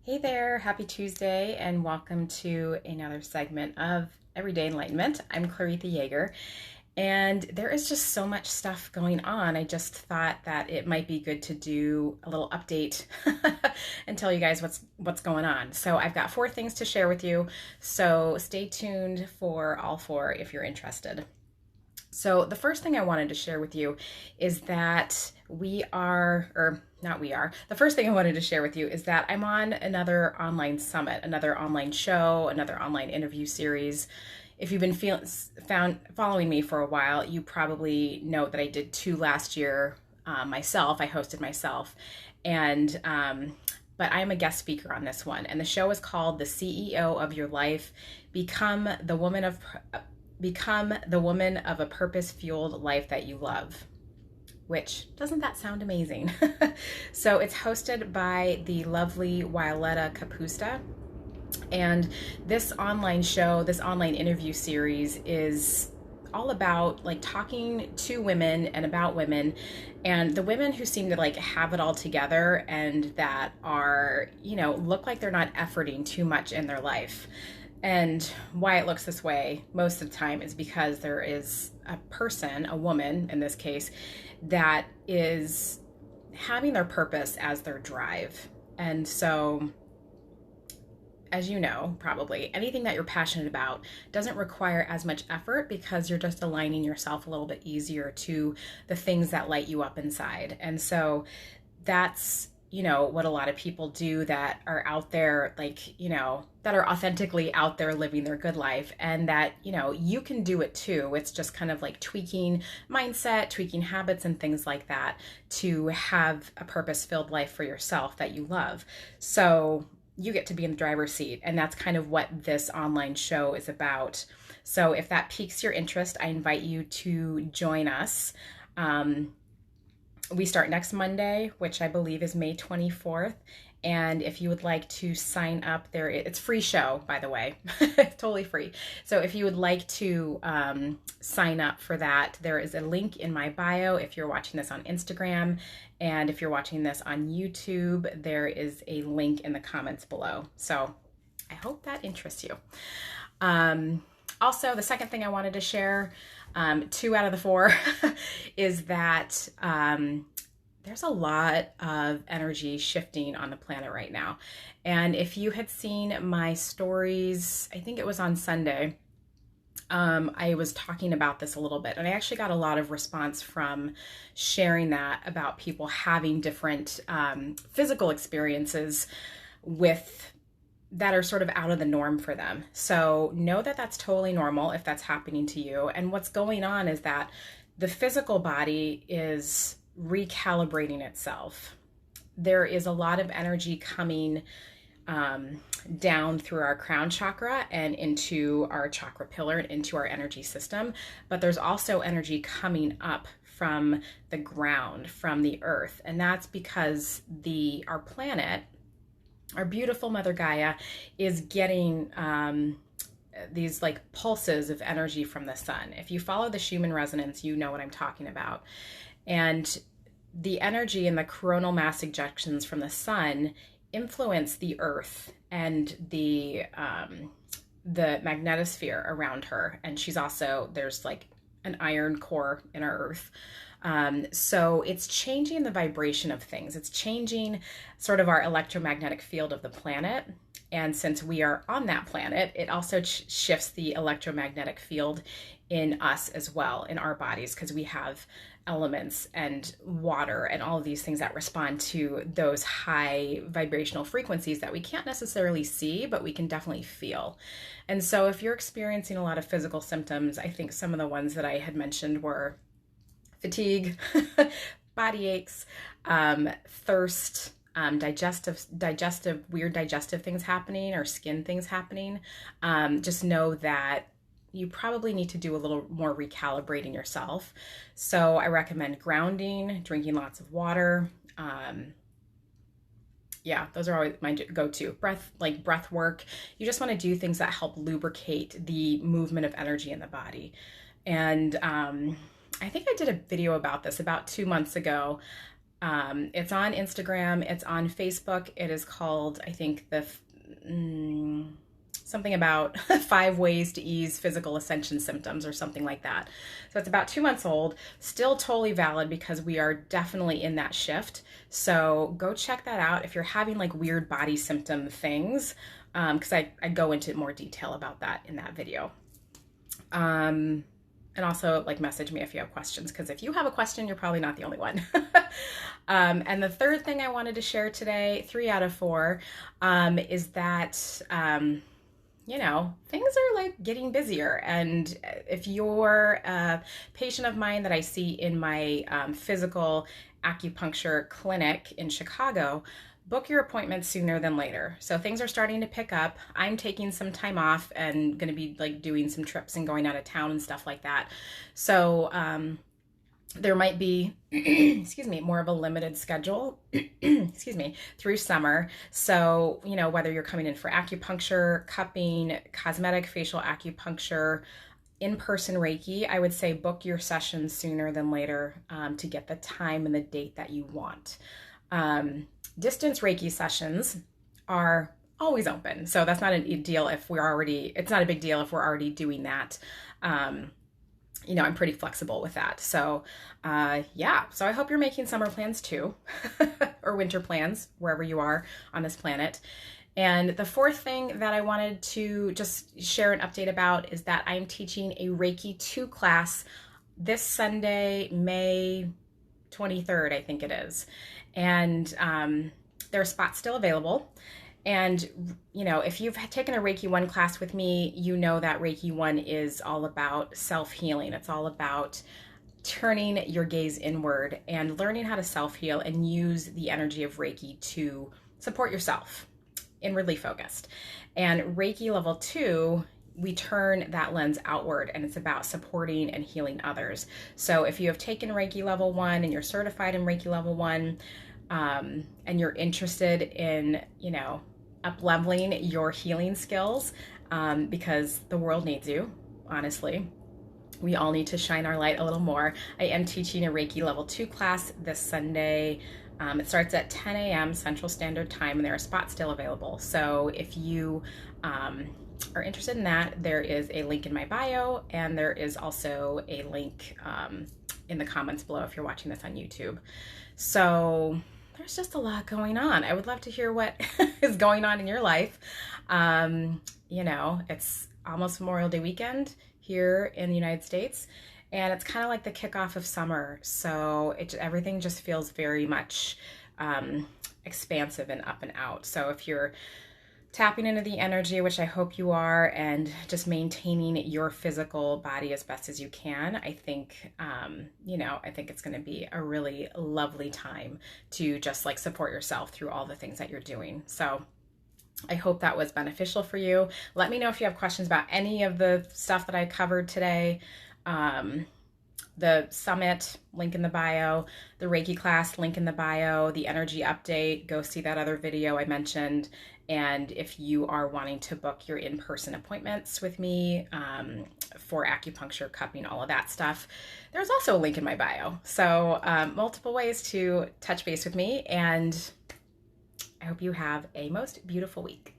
Hey there, happy Tuesday, and welcome to another segment of Everyday Enlightenment. I'm Claritha Yeager, and there is just so much stuff going on. I just thought that it might be good to do a little update and tell you guys what's going on. So I've got 4 things to share with you, so stay tuned for all 4 if you're interested. So the first thing I wanted to share with you is that the first thing I wanted to share with you is that I'm on another online summit, another online show, another online interview series. If you've been following me for a while, you probably know that I did 2 last year myself. I hosted myself, and but I am a guest speaker on this one. And the show is called "The CEO of Your Life: Become the Woman of a Purpose-Fueled Life That You Love." Which, doesn't that sound amazing? So it's hosted by the lovely Violetta Capusta. And this online show, this online interview series is all about like talking to women and about women, and the women who seem to like have it all together and that are, look like they're not efforting too much in their life. And why it looks this way most of the time is because there is a person, a woman in this case, that is having their purpose as their drive. And so, as you know, probably anything that you're passionate about doesn't require as much effort because you're just aligning yourself a little bit easier to the things that light you up inside. And so that's what a lot of people do that are out there, that are authentically out there living their good life, and that, you can do it too. It's just kind of like tweaking mindset, tweaking habits and things like that to have a purpose-filled life for yourself that you love. So you get to be in the driver's seat, and that's kind of what this online show is about. So if that piques your interest, I invite you to join us. We start next Monday, which I believe is May 24th. And if you would like to sign up there, it's a free show, by the way. It's totally free. So if you would like to sign up for that, there is a link in my bio if you're watching this on Instagram. And if you're watching this on YouTube, there is a link in the comments below. So I hope that interests you. Also, the second thing I wanted to share, 2 out of the 4, is that there's a lot of energy shifting on the planet right now. And if you had seen my stories, I think it was on Sunday, I was talking about this a little bit, and I actually got a lot of response from sharing that about people having different physical experiences that are sort of out of the norm for them. So know that that's totally normal if that's happening to you. And what's going on is that the physical body is recalibrating itself. There is a lot of energy coming down through our crown chakra and into our chakra pillar and into our energy system. But there's also energy coming up from the ground, from the earth. And that's because our planet, our beautiful Mother Gaia, is getting these like pulses of energy from the sun. If you follow the Schumann resonance, you know what I'm talking about. And the energy in the coronal mass ejections from the sun influence the earth and the magnetosphere around her. And there's like an iron core in our earth. So it's changing the vibration of things. It's changing sort of our electromagnetic field of the planet. And since we are on that planet, it also shifts the electromagnetic field in us as well, in our bodies, because we have elements and water and all of these things that respond to those high vibrational frequencies that we can't necessarily see, but we can definitely feel. And so if you're experiencing a lot of physical symptoms, I think some of the ones that I had mentioned were fatigue, body aches, thirst, weird digestive things happening, or skin things happening, just know that you probably need to do a little more recalibrating yourself. So I recommend grounding, drinking lots of water. Those are always my go-to. Breath work. You just want to do things that help lubricate the movement of energy in the body. And I think I did a video about this about 2 months ago. It's on Instagram. It's on Facebook. It is called, I think, something about 5 ways to ease physical ascension symptoms or something like that. So it's about 2 months old, still totally valid because we are definitely in that shift. So go check that out if you're having like weird body symptom things, because I go into more detail about that in that video. And also like message me if you have questions, because if you have a question, you're probably not the only one. And the third thing I wanted to share today, 3 out of 4, is that, things are like getting busier. And if you're a patient of mine that I see in my physical acupuncture clinic in Chicago, book your appointments sooner than later. So things are starting to pick up. I'm taking some time off and going to be like doing some trips and going out of town and stuff like that. So there might be, excuse me, more of a limited schedule, excuse me, through summer. So, whether you're coming in for acupuncture, cupping, cosmetic facial acupuncture, in-person Reiki, I would say book your sessions sooner than later to get the time and the date that you want. Distance Reiki sessions are always open. So that's not a deal if it's not a big deal if we're already doing that. I'm pretty flexible with that. So so I hope you're making summer plans too, or winter plans, wherever you are on this planet. And the fourth thing that I wanted to just share an update about is that I'm teaching a Reiki 2 class this Sunday, May 23rd, I think it is. And there are spots still available. And, if you've taken a Reiki 1 class with me, you know that Reiki 1 is all about self-healing. It's all about turning your gaze inward and learning how to self-heal and use the energy of Reiki to support yourself, inwardly focused. And Reiki level 2, we turn that lens outward, and it's about supporting and healing others. So if you have taken Reiki level 1 and you're certified in Reiki level 1, and you're interested in, up-leveling your healing skills, because the world needs you, honestly. We all need to shine our light a little more. I am teaching a Reiki level 2 class this Sunday. It starts at 10 a.m. Central Standard Time, and there are spots still available. So if you are interested in that, there is a link in my bio, and there is also a link in the comments below if you're watching this on YouTube. So there's just a lot going on. I would love to hear what is going on in your life. It's almost Memorial Day weekend here in the United States, and it's kind of like the kickoff of summer. So everything just feels very much expansive and up and out. So if you're tapping into the energy, which I hope you are, and just maintaining your physical body as best as you can, I think, I think it's going to be a really lovely time to just like support yourself through all the things that you're doing. So I hope that was beneficial for you. Let me know if you have questions about any of the stuff that I covered today. The summit, link in the bio, the Reiki class, link in the bio, the energy update, go see that other video I mentioned. And if you are wanting to book your in-person appointments with me for acupuncture, cupping, all of that stuff, there's also a link in my bio. So multiple ways to touch base with me, and I hope you have a most beautiful week.